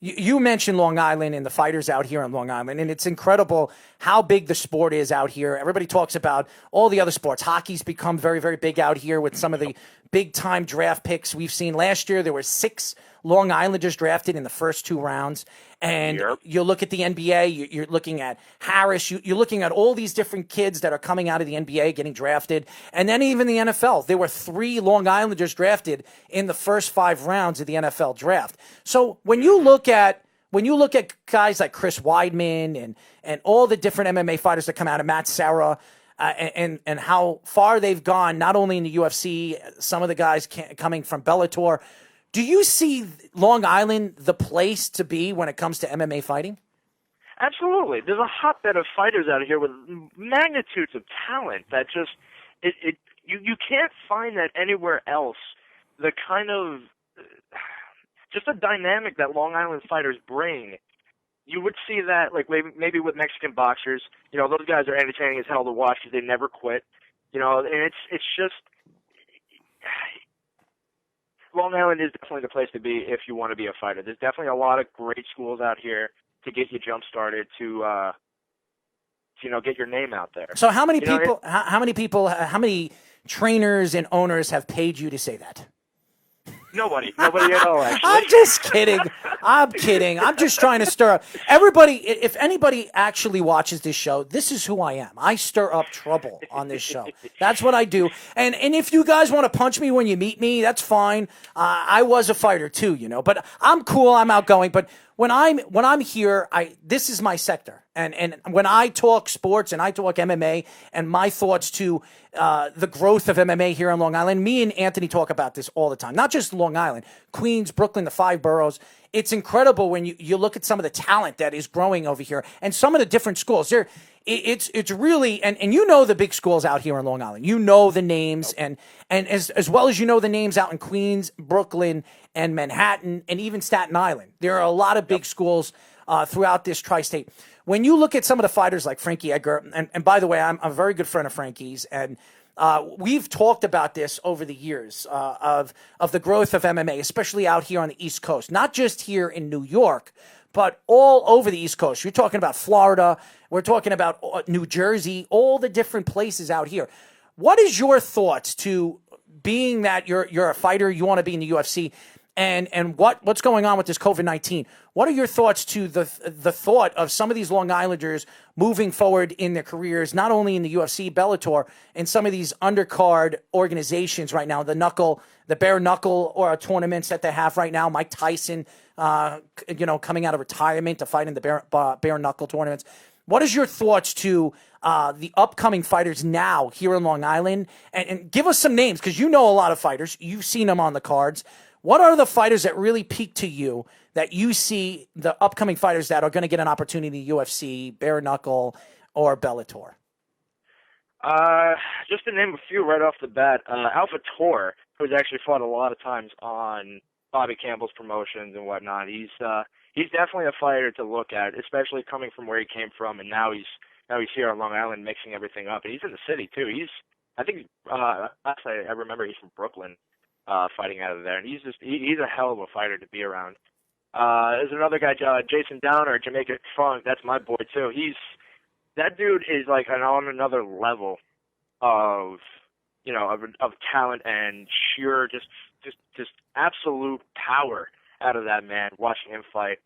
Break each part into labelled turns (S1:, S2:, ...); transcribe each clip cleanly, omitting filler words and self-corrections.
S1: You mentioned Long Island and the fighters out here on Long Island, and it's incredible how big the sport is out here. Everybody talks about all the other sports. Hockey's become very, very big out here with some of the big-time draft picks we've seen. Last year, there were 6 Long Islanders drafted in the first 2 rounds. And
S2: Yep.
S1: you look at the NBA, you're looking at Harris, you're looking at all these different kids that are coming out of the NBA getting drafted. And then even the NFL, there were 3 Long Islanders drafted in the first 5 rounds of the NFL draft. So when you look at guys like Chris Weidman and all the different MMA fighters that come out of Matt Serra, and how far they've gone, not only in the UFC, some of the guys coming from Bellator. Do you see Long Island the place to be when it comes to MMA fighting?
S2: Absolutely. There's a hotbed of fighters out here with magnitudes of talent that just you can't find that anywhere else. The kind of just a dynamic that Long Island fighters bring. You would see that like maybe with Mexican boxers. You know, those guys are entertaining as hell to watch because they never quit. You know, and it's just Long Island is definitely the place to be if you want to be a fighter. There's definitely a lot of great schools out here to get you jump started to get your name out there.
S1: So how many how many trainers and owners have paid you to say that?
S2: Nobody at all, actually.
S1: I'm just kidding. I'm kidding. I'm just trying to stir up. Everybody, if anybody actually watches this show, this is who I am. I stir up trouble on this show. That's what I do. And if you guys want to punch me when you meet me, that's fine. I was a fighter too, but I'm cool. I'm outgoing. But when I'm here, this is my sector. And when I talk sports and I talk MMA and my thoughts to the growth of MMA here on Long Island, me and Anthony talk about this all the time. Not just Long Island, Queens, Brooklyn, the 5 boroughs. It's incredible when you look at some of the talent that is growing over here and some of the different schools. It's really and you know the big schools out here in Long Island. You know the names and as well as you know the names out in Queens, Brooklyn, and Manhattan, and even Staten Island. There are a lot of big schools throughout this tri-state. When you look at some of the fighters like Frankie Edgar, and by the way, I'm a very good friend of Frankie's, and we've talked about this over the years of the growth of MMA, especially out here on the East Coast, not just here in New York, but all over the East Coast. You're talking about Florida. We're talking about New Jersey, all the different places out here. What is your thoughts to being that you're a fighter, you want to be in the UFC, and what's going on with this COVID-19? What are your thoughts to the thought of some of these Long Islanders moving forward in their careers, not only in the UFC, Bellator, and some of these undercard organizations right now, the bare knuckle or tournaments that they have right now, Mike Tyson, coming out of retirement to fight in the bare knuckle tournaments. What is your thoughts to the upcoming fighters now here in Long Island? And give us some names, because you know a lot of fighters. You've seen them on the cards. What are the fighters that really peak to you that you see the upcoming fighters that are going to get an opportunity in the UFC, bare knuckle, or Bellator?
S2: Just to name a few right off the bat, Alpha Tor, who's actually fought a lot of times on Bobby Campbell's promotions and whatnot. He's definitely a fighter to look at, especially coming from where he came from, and now he's here on Long Island mixing everything up. And he's in the city too. I remember he's from Brooklyn, fighting out of there, and he's a hell of a fighter to be around. There's another guy, Jason Downer, Jamaica Funk. That's my boy too. That dude is like on another level of talent and sheer just absolute power out of that man. Watching him fight.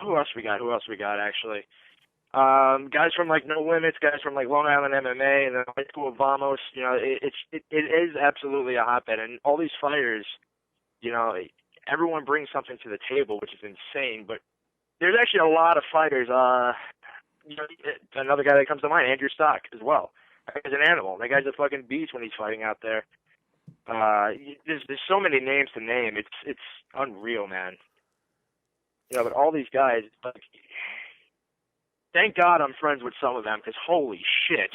S2: Who else we got actually? Guys from like No Limits, guys from like Long Island MMA, and then high school Vamos. It is absolutely a hotbed, and all these fighters, everyone brings something to the table, which is insane. But there's actually a lot of fighters. Another guy that comes to mind, Andrew Stock, as well. That guy's an animal. That guy's a fucking beast when he's fighting out there. There's so many names to name. It's unreal, man. But all these guys, like, thank God I'm friends with some of them, because holy shit.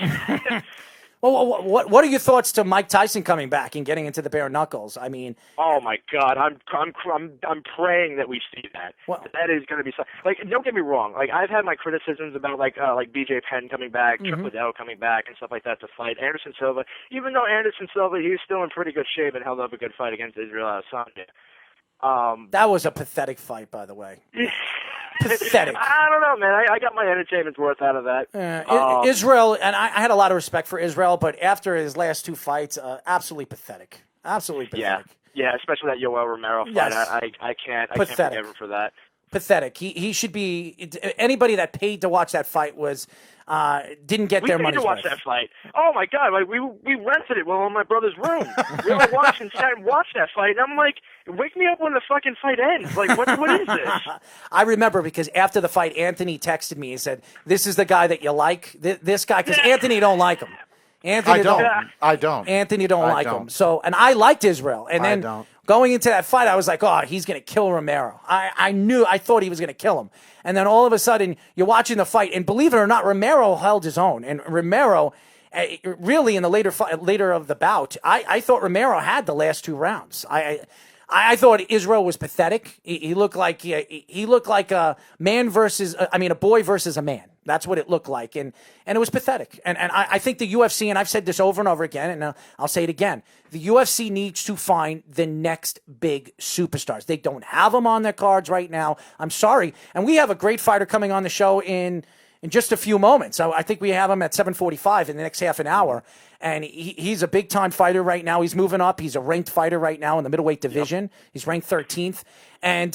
S1: Well, what are your thoughts to Mike Tyson coming back and getting into the bare knuckles? I mean,
S2: oh my God, I'm praying that we see that.
S1: Well,
S2: that is going to be like. Don't get me wrong. Like, I've had my criticisms about like BJ Penn coming back, Chuck Liddell coming back, and stuff like that to fight Anderson Silva. Even though Anderson Silva, he's still in pretty good shape and held up a good fight against Israel Adesanya.
S1: That was a pathetic fight, by the way. Pathetic.
S2: I don't know, man. I got my entertainment's worth out of that.
S1: Israel, and I had a lot of respect for Israel, but after his last two fights, absolutely pathetic. Absolutely pathetic.
S2: Yeah, especially that Yoel Romero fight.
S1: Yes.
S2: I can't forgive him for that.
S1: Pathetic. He should be. Anybody that paid to watch that fight was didn't get their money's worth.
S2: We paid to watch that fight. Oh my God! Like we rented it while in my brother's room. We all watched and sat and watched that fight, and I'm like, wake me up when the fucking fight ends. Like what is this?
S1: I remember because after the fight, Anthony texted me and said, "This is the guy that you like. This guy," because Anthony don't like him. Anthony
S3: I don't.
S1: Anthony don't like him. So, and I liked Israel. And then going into that fight, I was like, oh, he's going to kill Romero. I thought he was going to kill him. And then all of a sudden, you're watching the fight, and believe it or not, Romero held his own. And Romero, really in the later of the bout, I thought Romero had the last two rounds. I thought Israel was pathetic. He looked like a man versus, a boy versus a man. That's what it looked like, and it was pathetic. And I think the UFC, and I've said this over and over again, and I'll say it again, the UFC needs to find the next big superstars. They don't have them on their cards right now. I'm sorry. And we have a great fighter coming on the show in just a few moments. So I think we have him at 7:45 in the next half an hour. And he's a big-time fighter right now. He's moving up. He's a ranked fighter right now in the middleweight division. Yep. He's ranked 13th. And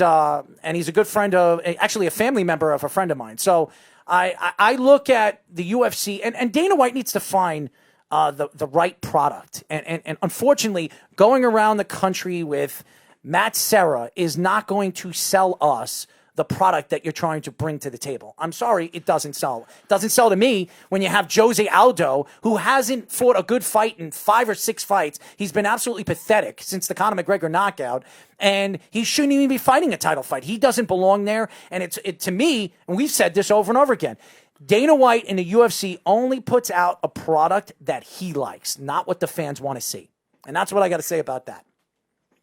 S1: he's a good friend of, actually a family member of a friend of mine. So I look at the UFC, and Dana White needs to find the right product. And unfortunately, going around the country with Matt Serra is not going to sell us the product that you're trying to bring to the table. I'm sorry, it doesn't sell. It doesn't sell to me when you have Jose Aldo, who hasn't fought a good fight in 5 or 6 fights. He's been absolutely pathetic since the Conor McGregor knockout, and he shouldn't even be fighting a title fight. He doesn't belong there, and it to me, and we've said this over and over again, Dana White in the UFC only puts out a product that he likes, not what the fans want to see. And that's what I got to say about that.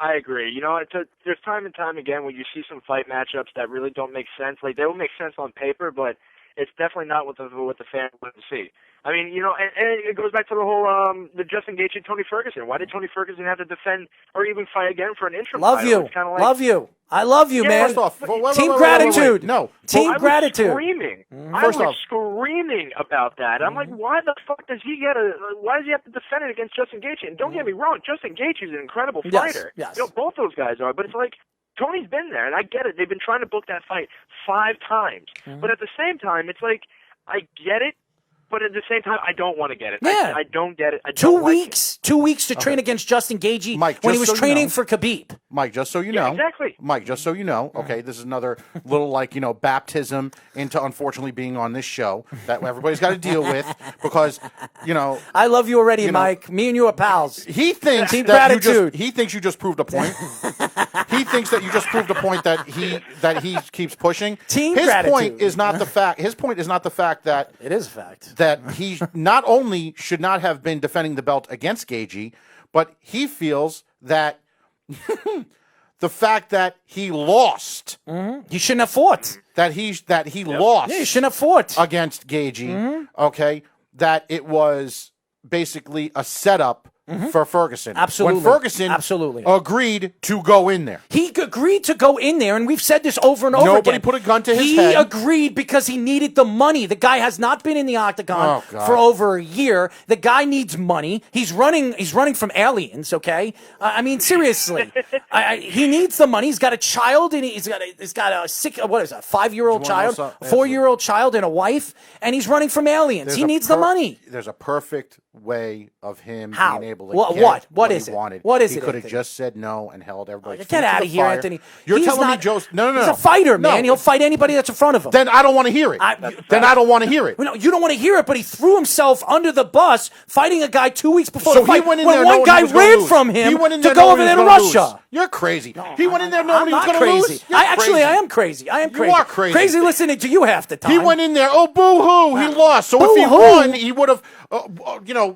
S2: I agree. You know, there's time and time again when you see some fight matchups that really don't make sense. Like, they will make sense on paper, but it's definitely not what the fans want to see. I mean, you know, and it goes back to the whole the Justin Gaethje, Tony Ferguson. Why did Tony Ferguson have to defend or even fight again for an interim title?
S1: Love you. I love you, man.
S3: First off,
S1: team gratitude.
S3: No,
S1: team gratitude.
S2: I was screaming about that. I'm like, why the fuck does he why does he have to defend it against Justin Gaethje? And don't get me wrong, Justin Gaethje is an incredible fighter.
S1: Yes.
S2: You know, both those guys are, but it's like, Tony's been there, and I get it. They've been trying to book that fight 5 times. But at the same time, it's like, I get it, but at the same time, I don't want to get it.
S1: Yeah.
S2: I don't get it. I don't
S1: 2
S2: like
S1: weeks. 2 weeks to train against Justin Gaethje when he was training for Khabib.
S3: Mike, just so you know.
S2: Exactly.
S3: Mike, just so you know, okay, this is another little, baptism into unfortunately being on this show that everybody's got to deal with because,
S1: I love you already, Mike. Me and you are pals.
S3: He thinks
S1: Team
S3: that
S1: gratitude.
S3: he thinks you just proved a point. He thinks that you just proved a point that he keeps pushing.
S1: Team
S3: His
S1: gratitude.
S3: point is not the fact. His point is not the fact that
S1: it is a fact
S3: that he not only should not have been defending the belt against Gaethje, but he feels that the fact that he lost,
S1: he shouldn't have fought.
S3: That he lost.
S1: Yeah, he shouldn't have fought
S3: against Gaethje. Okay, that it was basically a setup for Ferguson.
S1: Absolutely.
S3: When Ferguson agreed to go in there.
S1: He agreed to go in there, and we've said this over and over again.
S3: Nobody put a gun to his head.
S1: He agreed because he needed the money. The guy has not been in the octagon for over a year. The guy needs money. He's running from aliens, okay? I mean, seriously. He needs the money. He's got a child, and he's got a 5-year-old child, a 4-year-old child, and a wife, and he's running from aliens. He needs the money.
S3: There's a perfect way of him
S1: How?
S3: being able to
S1: What? What
S3: he
S1: is it?
S3: wanted.
S1: What is
S3: he
S1: it?
S3: He could have
S1: Anthony?
S3: just said no and held everybody.
S1: Get out of here,
S3: fire.
S1: Anthony.
S3: You're telling me Joe? No.
S1: He's a fighter, man. He'll fight anybody that's in front of him.
S3: Then I don't want to hear it. I don't want to hear it.
S1: No, you don't want to hear it, but he threw himself under the bus fighting a guy 2 weeks before
S3: So
S1: the fight.
S3: he went in
S1: when
S3: there
S1: one
S3: knowing
S1: guy
S3: he was gonna
S1: ran
S3: lose.
S1: from him
S3: He went in
S1: to
S3: there
S1: go
S3: knowing
S1: over
S3: he
S1: there
S3: was
S1: to
S3: gonna
S1: Russia.
S3: lose. You're crazy.
S1: No,
S3: he went in there knowing he was going to lose.
S1: Crazy. I am crazy. I am crazy.
S3: You are crazy.
S1: Crazy listening to you half the time.
S3: He went in there. Oh, boo-hoo! He lost. So if he won, he would have,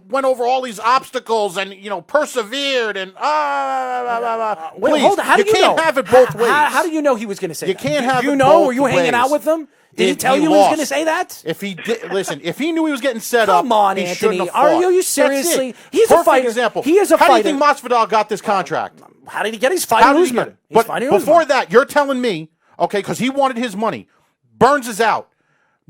S3: went over all these obstacles and persevered and
S1: Wait, hold on. How do you know?
S3: You can't have it both ways.
S1: How do you know he was going to say that?
S3: You can't have
S1: it both ways.
S3: both
S1: Were you hanging out with him? Did he tell you he was going to say that?
S3: If he did, listen. If he knew he was getting set
S1: Come
S3: up,
S1: on,
S3: he
S1: Anthony.
S3: shouldn't have fought.
S1: Are you seriously?
S3: That's it.
S1: He's
S3: Perfect
S1: a fighter.
S3: example.
S1: He is a
S3: How
S1: fighter.
S3: do you think Masvidal got this contract?
S1: How did he get his fight?
S3: How did he get it? But before
S1: that,
S3: that, you're telling me, okay, because he wanted his money. Burns is out.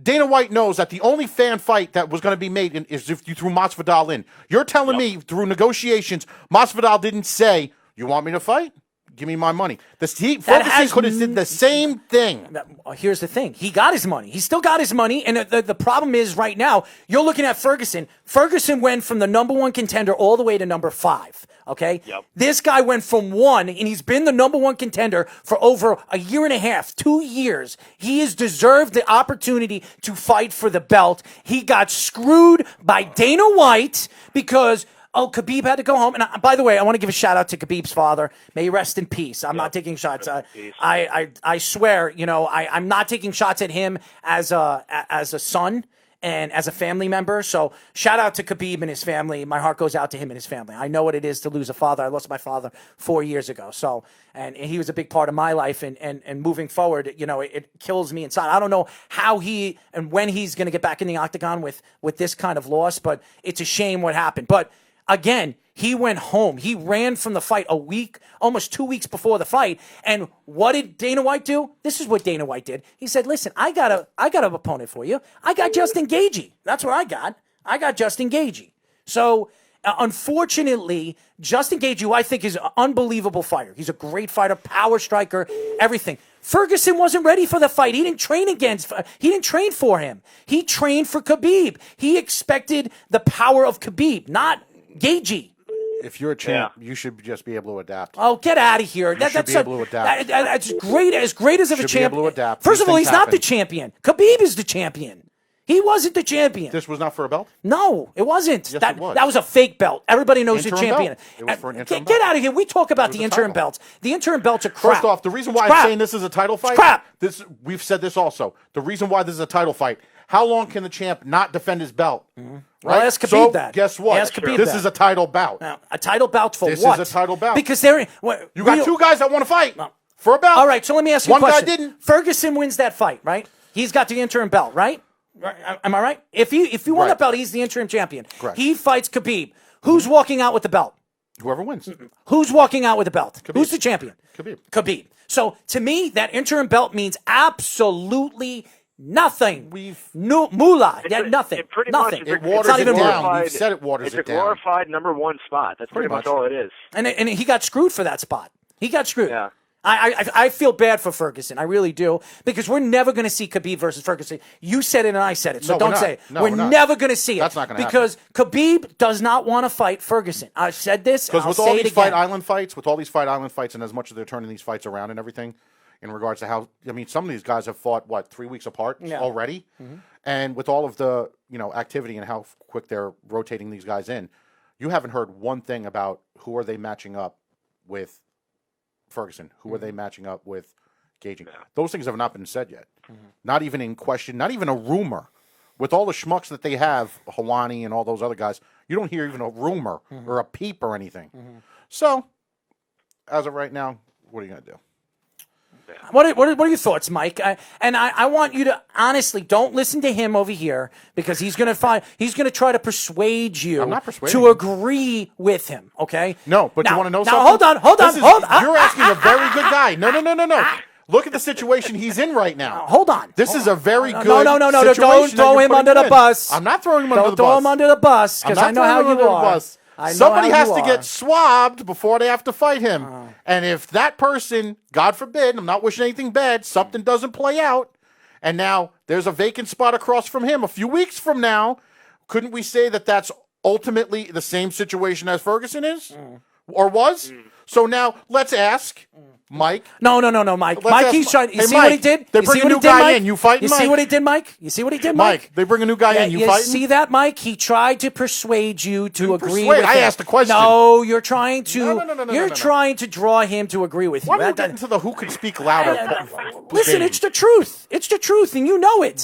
S3: Dana White knows that the only fan fight that was going to be made is if you threw Masvidal in. You're telling me through negotiations, Masvidal didn't say, "You want me to fight? Give me my money." Ferguson could have did the same thing.
S1: Here's the thing. He got his money. He still got his money. And the problem is right now, you're looking at Ferguson. Ferguson went from the number 1 contender all the way to number 5. Okay?
S2: Yep.
S1: This guy went from 1, and he's been the number 1 contender for over a year and a half, 2 years. He has deserved the opportunity to fight for the belt. He got screwed by Dana White because Khabib had to go home. And by the way, I want to give a shout out to Khabib's father. May he rest in peace. I'm not taking shots. I swear, I'm not taking shots at him as a son and as a family member. So shout out to Khabib and his family. My heart goes out to him and his family. I know what it is to lose a father. I lost my father 4 years ago. So, and he was a big part of my life. And moving forward, it kills me inside. I don't know how he and when he's going to get back in the octagon with this kind of loss, but it's a shame what happened. But again, he went home. He ran from the fight a week, almost 2 weeks before the fight. And what did Dana White do? This is what Dana White did. He said, "Listen, I got an opponent for you. I got Justin Gaethje. That's what I got. I got Justin Gaethje." So, unfortunately, Justin Gaethje, who I think is an unbelievable fighter. He's a great fighter, power striker, everything. Ferguson wasn't ready for the fight. He didn't train for him. He trained for Khabib. He expected the power of Khabib, not Gaethje.
S3: If you're a champ, you should just be able to adapt.
S1: Oh, get out of here.
S3: That's be able to adapt.
S1: That's great. As great as a champion.
S3: Be able to adapt.
S1: First of all, he's not the champion. Khabib is the champion. He wasn't the champion.
S3: This was not for a belt?
S1: No, it wasn't.
S3: Yes,
S1: that
S3: it was.
S1: That was a fake belt. Everybody knows the champion.
S3: Belt. It was for an interim
S1: Get
S3: belt.
S1: out of here. We talk about the interim belts. The interim belts are crap.
S3: First off, the reason why I'm saying this is a title fight, we've said this also. The reason why this is a title fight, how long can the champ not defend his belt?
S1: Mm-hmm.
S3: Right?
S1: Well, ask Khabib
S3: so,
S1: that.
S3: Guess what?
S1: Ask Khabib
S3: this
S1: that.
S3: is a title bout.
S1: Now, a title bout for
S3: this
S1: what?
S3: This is a title bout.
S1: Because they're
S3: you got two guys that want to fight for a belt.
S1: All right, so let me ask you a question.
S3: One guy didn't.
S1: Ferguson wins that fight, right? He's got the interim belt, right? Am I right? If he won that belt, he's the interim champion.
S3: Correct.
S1: He fights Khabib. Who's walking out with the belt?
S3: Whoever wins.
S1: Who's walking out with the belt?
S3: Khabib.
S1: Who's the champion? Khabib. So to me, that interim belt means absolutely nothing. Moolah. Nothing.
S2: It pretty
S1: nothing.
S2: much
S3: it waters it down. You said it waters it down.
S2: It's a glorified number 1 spot. That's pretty much all it is.
S1: And he got screwed for that spot. He got screwed.
S2: Yeah.
S1: I feel bad for Ferguson. I really do. Because we're never going to see Khabib versus Ferguson. You said it and I said it, so
S3: No,
S1: don't say it.
S3: No,
S1: we're never going to see it.
S3: That's not going to happen.
S1: Because Khabib does not want to fight Ferguson. I've said this, and I'll
S3: with
S1: say
S3: all
S1: it
S3: these
S1: again.
S3: Fight Island fights, and as much as they're turning these fights around and everything, in regards to how, some of these guys have fought, 3 weeks apart already? Mm-hmm. And with all of the, activity and how quick they're rotating these guys in, you haven't heard one thing about who are they matching up with Ferguson. Who are they matching up with Gaethje? Those things have not been said yet. Mm-hmm. Not even in question, not even a rumor. With all the schmucks that they have, Helwani and all those other guys, you don't hear even a rumor or a peep or anything. Mm-hmm. So, as of right now, what are you going to do?
S1: What are your thoughts, Mike? I want you to honestly don't listen to him over here because he's going to try to persuade you to agree with him. Okay?
S3: No, but
S1: now,
S3: you want to know
S1: now,
S3: something?
S1: Hold on.
S3: You're asking a very good guy. No. Look at the situation he's in right now.
S1: Hold on.
S3: This is a very good
S1: No. Don't throw him under the bus.
S3: I'm not throwing him under the bus.
S1: Don't throw him under the bus because I know how you are.
S3: Somebody has to get swabbed before they have to fight him. And if that person, God forbid, I'm not wishing anything bad, something doesn't play out, and now there's a vacant spot across from him a few weeks from now, couldn't we say that that's ultimately the same situation as Ferguson is? Or was? So now let's ask Mike.
S1: No, Mike. Mike, he's trying. You see what he did?
S3: They bring a new guy in. You fighting, Mike?
S1: You see what he did, Mike? You see what he did, Mike?
S3: They bring a new guy in. You fighting?
S1: See that, Mike? He tried to persuade you to agree with him.
S3: I asked the question.
S1: No, you're trying to.
S3: No,
S1: you're trying to draw him to agree with you.
S3: Why don't we get into the who can speak louder?
S1: Listen, it's the truth. It's the truth, and you know it.